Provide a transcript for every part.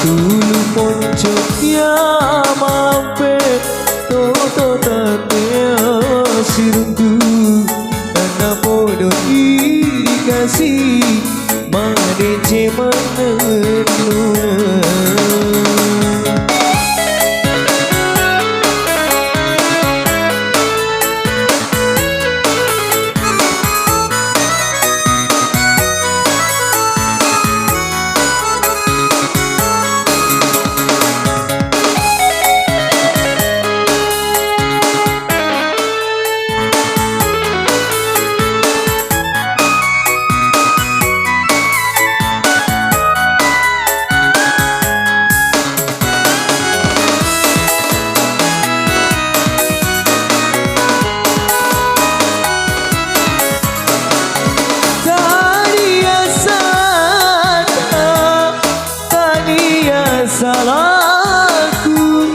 Dulu ponco dia mampe toto tatea sirundu karena bodoh dikasih madece menenun. Salahku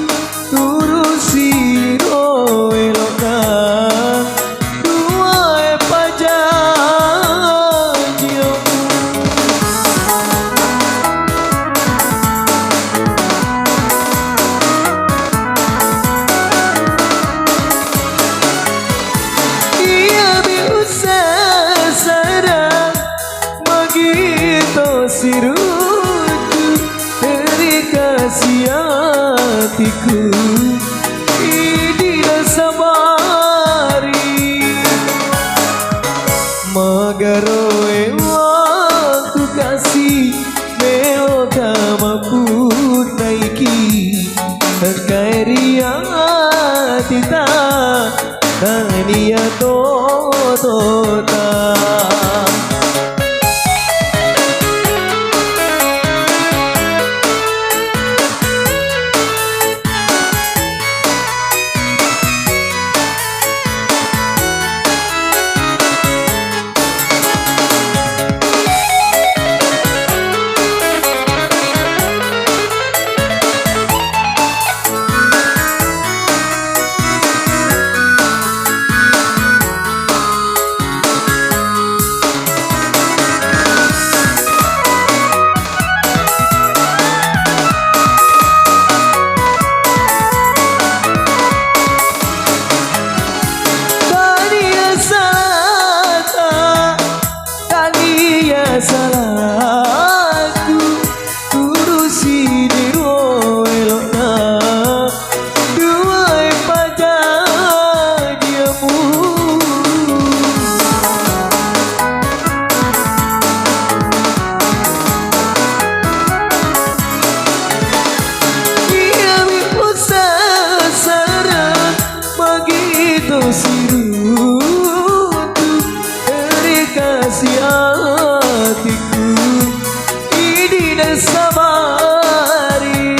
turusi roelokan dua pajanjimu. Ia bisa sadar begitu siru kasih hatiku tidak sabari magaroe waktu kasih meloka maupun naiki kairia tita tania totota. Salahku turusi diroelokna dua pajanjimu. Ia bisa sadar begitu siruntu dari kasih hatiku tidak sabari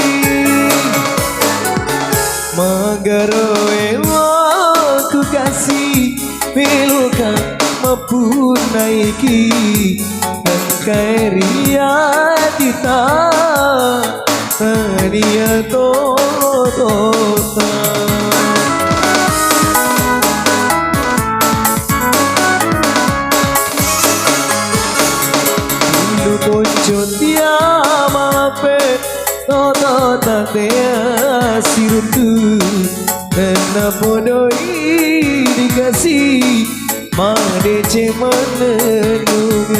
magaroe waktu kasih pelukan maupun naiki dan kairia tita tania totota. Ponco dia mape toto tatea sirundu karena bodoh dikasih madece menenun.